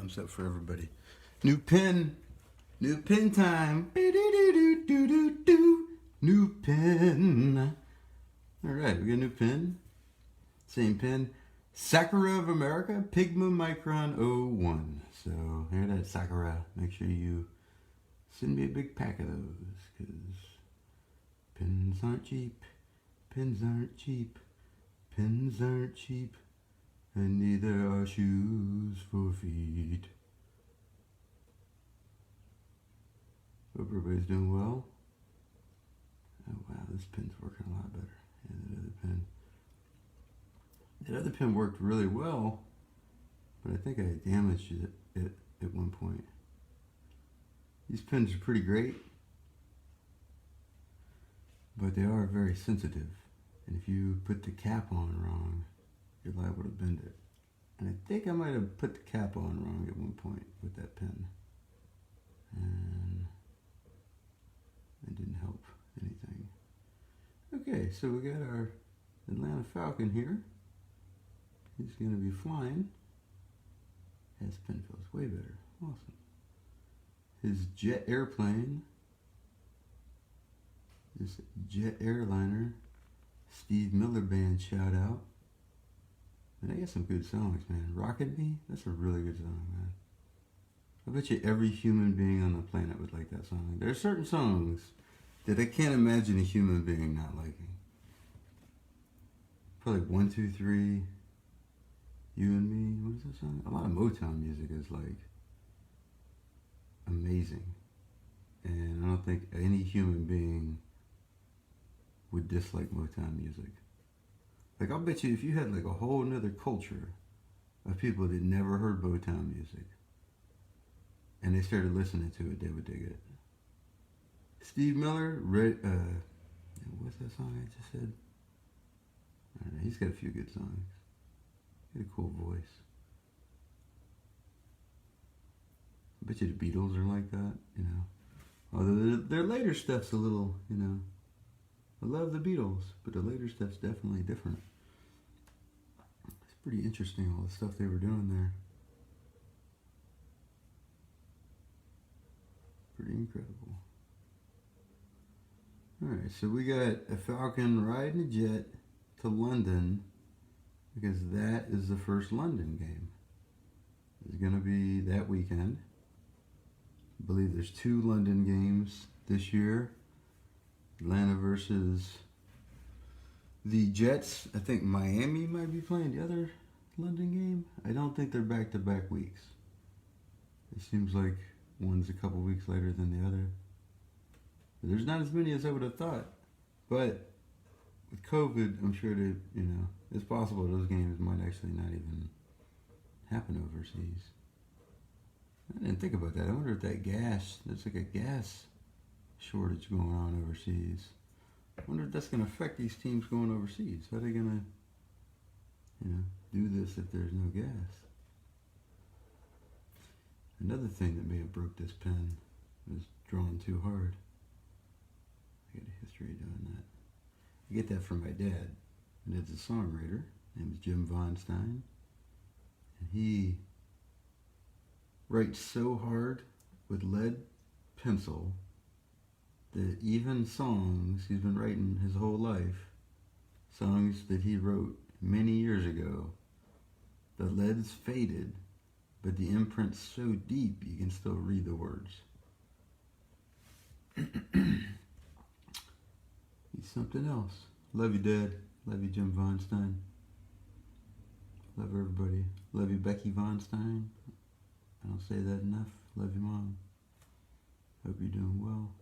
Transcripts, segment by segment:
Thumbs up for everybody. New pin time. New pin. All right, we got a new pin. Same pin. Sakura of America, Pigma Micron 01. So here that Sakura. Make sure you send me a big pack of those, because pins aren't cheap. Pins aren't cheap. Pins aren't cheap. And neither are shoes for feet. Hope everybody's doing well. Oh wow, this pin's working a lot better. Yeah, that other pin. That other pin worked really well, but I think I damaged it at one point. These pins are pretty great, but they are very sensitive. And if you put the cap on wrong, you're liable to bend it. And I think I might have put the cap on wrong at one point with that pin. And it didn't help anything. Okay, so we got our Atlanta Falcon here. He's going to be flying. His pin feels way better. Awesome. His jet airplane. This jet airliner. Steve Miller Band shout out. And they got some good songs, man. Rocket Me, that's a really good song, man. I bet you every human being on the planet would like that song. There are certain songs that I can't imagine a human being not liking. Probably 1, 2, 3, You and Me. What is that song? A lot of Motown music is like amazing. And I don't think any human being would dislike Motown music. Like, I'll bet you if you had like a whole nother culture of people that never heard Motown music and they started listening to it, they would dig it. Steve Miller, what's that song I just said? I don't know, he's got a few good songs. He had a cool voice. I bet you the Beatles are like that, you know. Although their later stuff's a little, you know, I love the Beatles, but the later stuff's definitely different. It's pretty interesting, all the stuff they were doing there. Pretty incredible. Alright, so we got a Falcon riding a jet to London, because that is the first London game. It's going to be that weekend. I believe there's 2 London games this year. Atlanta versus the Jets. I think Miami might be playing the other London game. I don't think they're back-to-back weeks. It seems like one's a couple weeks later than the other. But there's not as many as I would have thought. But with COVID, I'm sure that, you know, it's possible those games might actually not even happen overseas. I didn't think about that. I wonder if there's like a gas shortage going on overseas. I wonder if that's going to affect these teams going overseas. How are they going to, you know, do this if there's no gas? Another thing that may have broke this pen was drawing too hard. I got a history of doing that. I get that from my dad. My dad's a songwriter. His name is Jim Von Stein. And he writes so hard with lead pencil that even songs he's been writing his whole life, songs that he wrote many years ago, the lead's faded, but the imprint's so deep you can still read the words. He's something else. Love you, Dad. Love you, Jim Von Stein. Love everybody. Love you, Becky Von Stein. I don't say that enough. Love you, Mom. Hope you're doing well.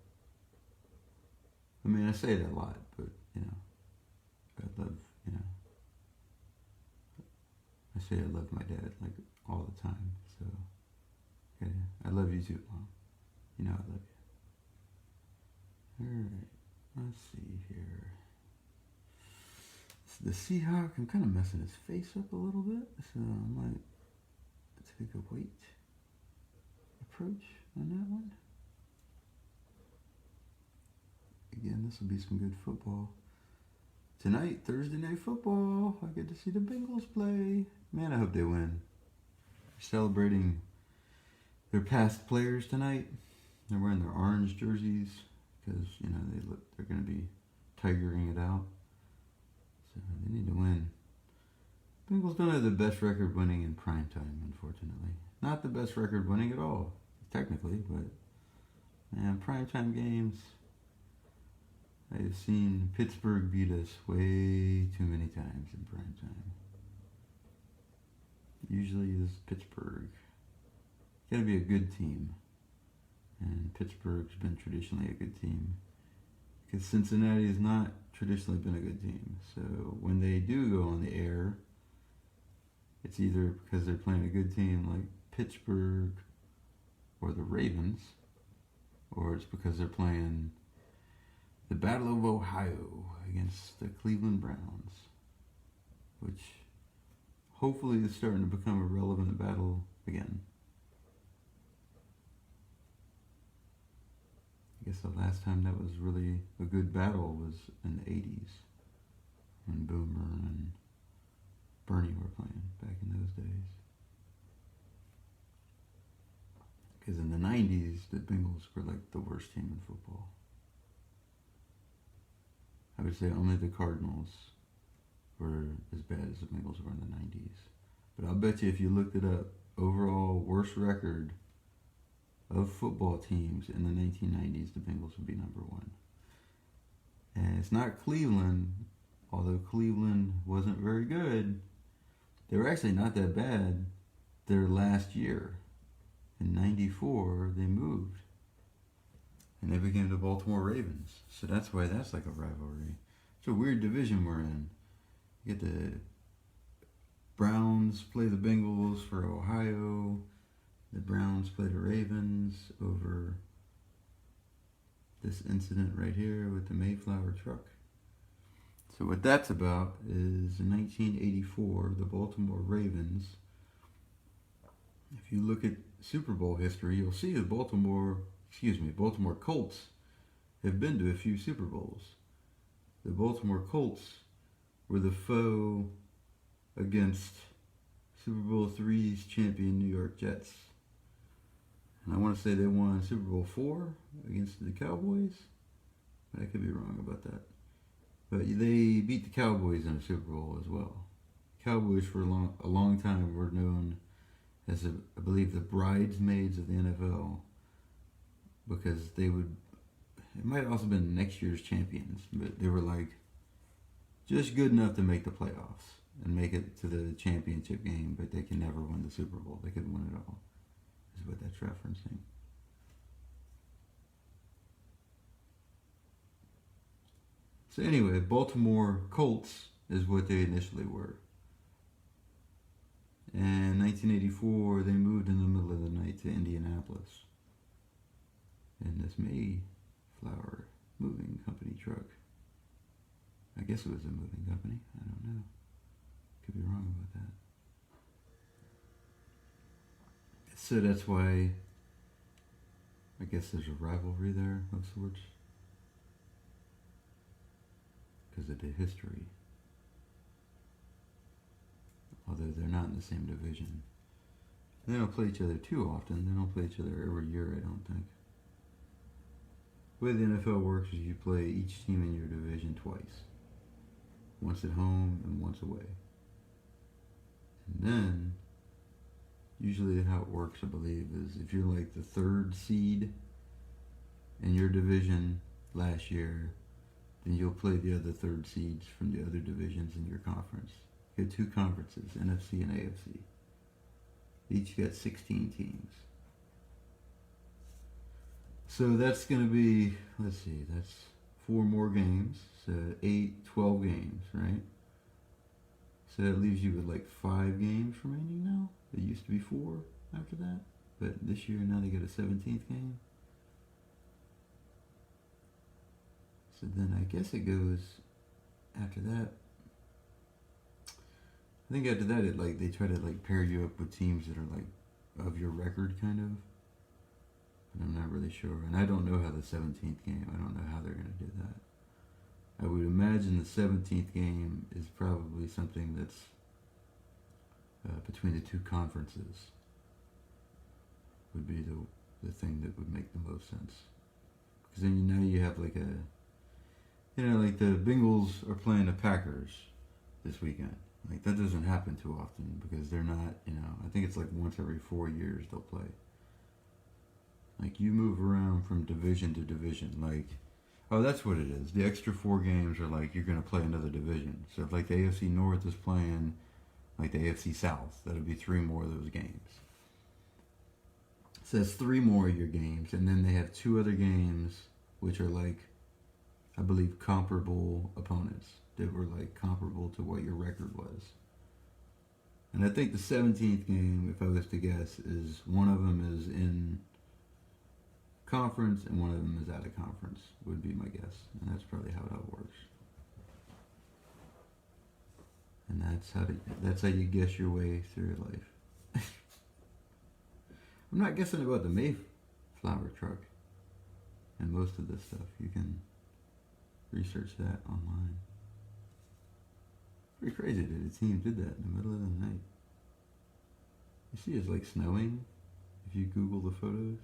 I mean, I say it a lot, but, you know, I love, you know, I say I love my dad, like, all the time, so, yeah, I love you too, Mom. You know I love you. Alright, let's see here. The Seahawk, I'm kind of messing his face up a little bit, so I might take a weight approach on that one. Again, this will be some good football. Tonight, Thursday Night Football, I get to see the Bengals play. Man, I hope they win. They're celebrating their past players tonight. They're wearing their orange jerseys because they're going to be tigering it out. So they need to win. Bengals don't have the best record winning in prime time, unfortunately. Not the best record winning at all, technically, but man, primetime games. I've seen Pittsburgh beat us way too many times in prime time. Usually is Pittsburgh. Gotta be a good team. And Pittsburgh's been traditionally a good team. Because Cincinnati has not traditionally been a good team. So when they do go on the air, it's either because they're playing a good team like Pittsburgh or the Ravens, or it's because they're playing the Battle of Ohio against the Cleveland Browns, which hopefully is starting to become a relevant battle again. I guess the last time that was really a good battle was in the 80s when Boomer and Bernie were playing back in those days. Because in the 90s, the Bengals were like the worst team in football. I would say only the Cardinals were as bad as the Bengals were in the 90s. But I'll bet you if you looked it up, overall worst record of football teams in the 1990s, the Bengals would be number one. And it's not Cleveland, although Cleveland wasn't very good. They were actually not that bad their last year. In 94, they moved. And they became the Baltimore Ravens. So that's why that's like a rivalry. It's a weird division we're in. You get the Browns play the Bengals for Ohio. The Browns play the Ravens over this incident right here with the Mayflower truck. So what that's about is in 1984, the Baltimore Ravens, if you look at Super Bowl history, you'll see the Baltimore Colts have been to a few Super Bowls. The Baltimore Colts were the foe against Super Bowl III's champion New York Jets. And I want to say they won Super Bowl IV against the Cowboys, but I could be wrong about that. But they beat the Cowboys in a Super Bowl as well. Cowboys for a long time were known as, I believe, the bridesmaids of the NFL, because it might have also been next year's champions, but they were like just good enough to make the playoffs and make it to the championship game, but they can never win the Super Bowl. They couldn't win it all, is what that's referencing. So anyway, Baltimore Colts is what they initially were. And in 1984, they moved in the middle of the night to Indianapolis in this Mayflower moving company truck. I guess it was a moving company. I don't know. Could be wrong about that. So that's why I guess there's a rivalry there of sorts. Because of the history. Although they're not in the same division. They don't play each other too often. They don't play each other every year, I don't think. The way the NFL works is you play each team in your division twice. Once at home and once away. And then, usually how it works, I believe, is if you're like the third seed in your division last year, then you'll play the other third seeds from the other divisions in your conference. You have two conferences, NFC and AFC. Each got 16 teams. So that's going to be, let's see, that's 4 more games. So 12 games, right? So that leaves you with like 5 games remaining now. It used to be 4 after that. But this year now they get a 17th game. So then I guess it goes after that. I think after that they try to pair you up with teams that are like of your record kind of. But I'm not really sure. And I don't know how the 17th game, I don't know how they're going to do that. I would imagine the 17th game is probably something that's between the two conferences, would be the thing that would make the most sense. Because then you have like like the Bengals are playing the Packers this weekend. Like that doesn't happen too often because they're not, I think it's like once every 4 years they'll play. Like you move around from division to division. Like, oh, that's what it is. The extra 4 games are like you're going to play another division. So if like the AFC North is playing like the AFC South, that'll be 3 more of those games. So that's 3 more of your games. And then they have 2 other games which are like, I believe, comparable opponents that were like comparable to what your record was. And I think the 17th game, if I was to guess, is one of them is in conference and one of them is out of conference, would be my guess. And that's probably how that works. And that's how you guess your way through life. I'm not guessing about the Mayflower truck and most of this stuff. You can research that online. Pretty crazy that a team did that in the middle of the night. You see it's like snowing if you Google the photos.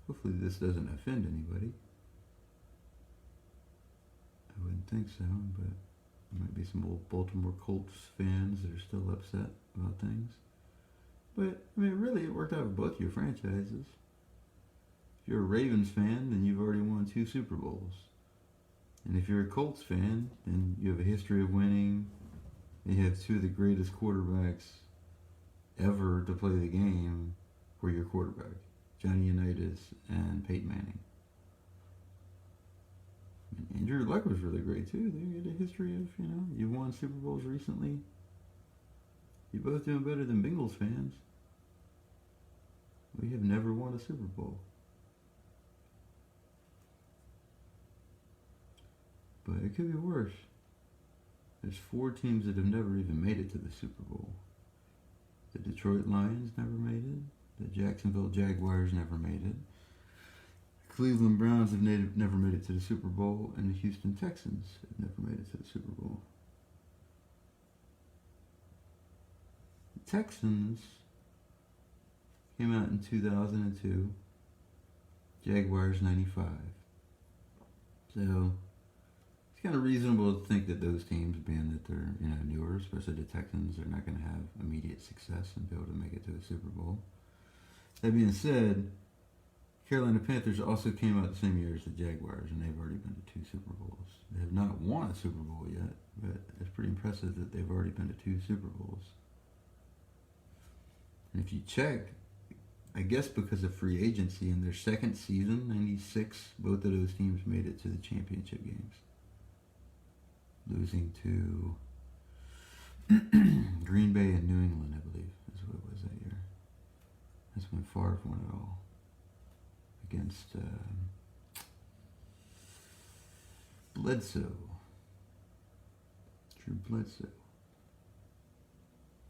Hopefully this doesn't offend anybody. I wouldn't think so, but there might be some old Baltimore Colts fans that are still upset about things. But, I mean, really, it worked out for both your franchises. If you're a Ravens fan, then you've already won 2 Super Bowls. And if you're a Colts fan, then you have a history of winning. You have 2 of the greatest quarterbacks ever to play the game for your quarterback, Johnny Unitas and Peyton Manning. And Andrew Luck was really great, too. They had a history of, you won Super Bowls recently. You're both doing better than Bengals fans. We have never won a Super Bowl. But it could be worse. There's 4 teams that have never even made it to the Super Bowl. The Detroit Lions never made it. The Jacksonville Jaguars never made it. The Cleveland Browns have never made it to the Super Bowl. And the Houston Texans have never made it to the Super Bowl. Texans came out in 2002, Jaguars 95. So it's kind of reasonable to think that those teams, being that they're newer, especially the Texans, are not going to have immediate success and be able to make it to the Super Bowl. That being said, Carolina Panthers also came out the same year as the Jaguars, and they've already been to 2 Super Bowls. They have not won a Super Bowl yet, but it's pretty impressive that they've already been to 2 Super Bowls. And if you check, I guess because of free agency in their second season, 96, both of those teams made it to the championship games. Losing to Green Bay and New England, I believe, is what it was that year. That's when Favre won it all. Against Bledsoe. Drew Bledsoe.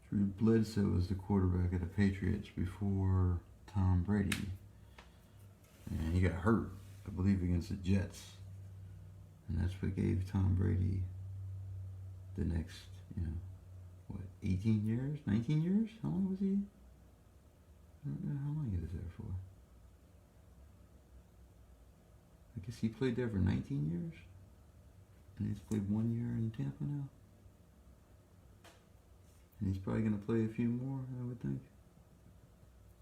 Drew Bledsoe was the quarterback of the Patriots before Tom Brady. And he got hurt, I believe, against the Jets. And that's what gave Tom Brady the next, 18 years? 19 years? How long was he? I don't know how long he was there for. I guess he played there for 19 years. And he's played 1 year in Tampa now. And he's probably going to play a few more, I would think.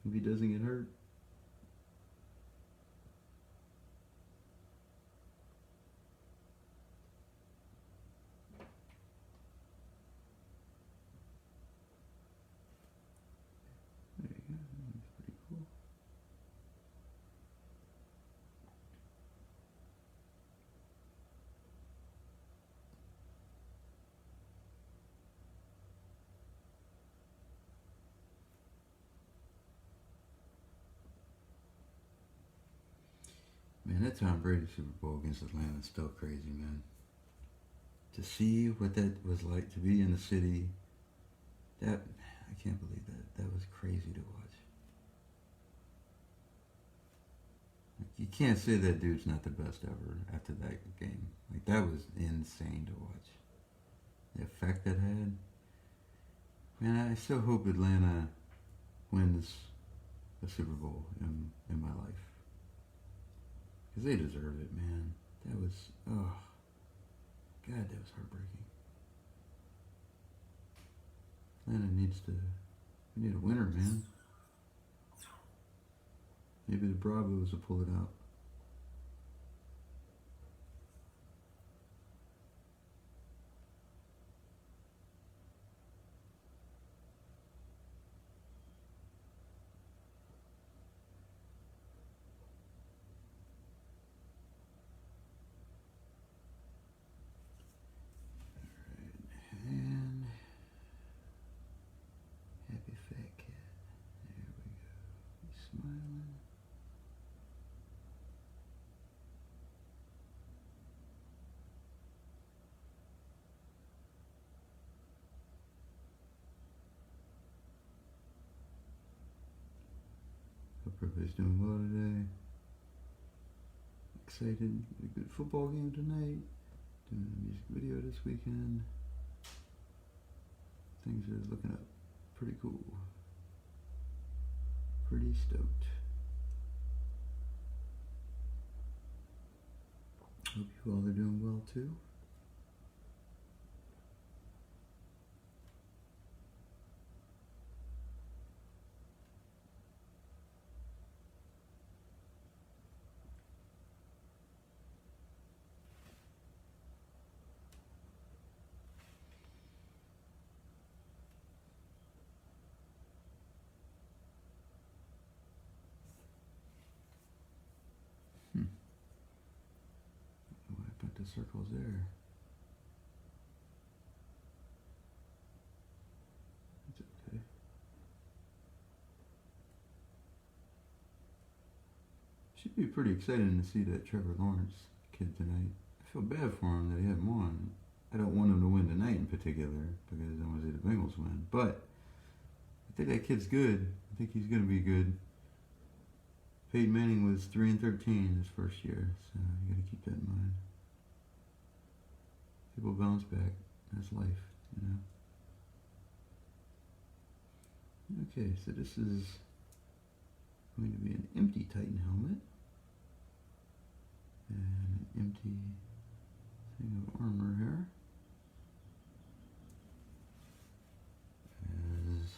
If he doesn't get hurt. There you go. That's pretty cool. Man, that Tom Brady Super Bowl against Atlanta is still crazy, man. To see what that was like to be in the city, I can't believe that. That was crazy to watch. Like, you can't say that dude's not the best ever after that game. Like, that was insane to watch. the effect it had. Man, I still hope Atlanta wins a Super Bowl in my life. Because they deserve it, man. That was, oh, God, that was heartbreaking. Atlanta we need a winner, man. Maybe the Bravos will pull it out. And happy fat cat. There we go. He's smiling. Hope everybody's doing well today. Excited. A good football game tonight. Doing a music video this weekend. Things are looking up pretty cool. Pretty stoked. Hope you all are doing well too. Why I put the circles there? That's okay. Should be pretty exciting to see that Trevor Lawrence kid tonight. I feel bad for him that he had him on. I don't want him to win tonight in particular because I want to see the Bengals win. But I think that kid's good. I think he's going to be good. Peyton Manning was 3-13 his first year, so you got to keep that in mind. People bounce back. That's life, you know. Okay, so this is going to be an empty Titan helmet and an empty thing of armor here. As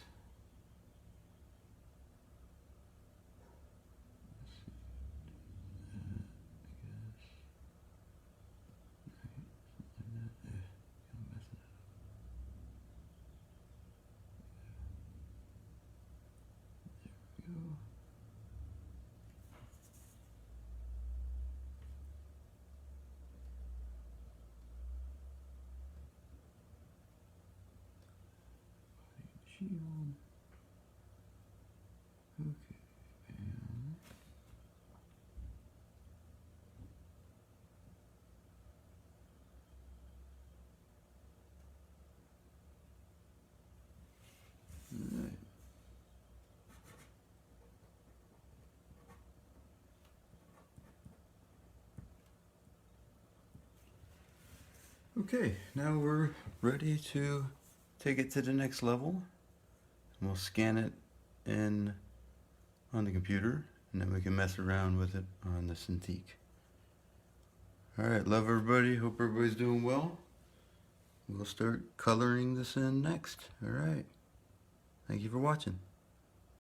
shield. Okay, and alright. Okay, now we're ready to take it to the next level. And we'll scan it in on the computer, and then we can mess around with it on the Cintiq. Alright, love everybody. Hope everybody's doing well. We'll start coloring this in next. Alright. Thank you for watching.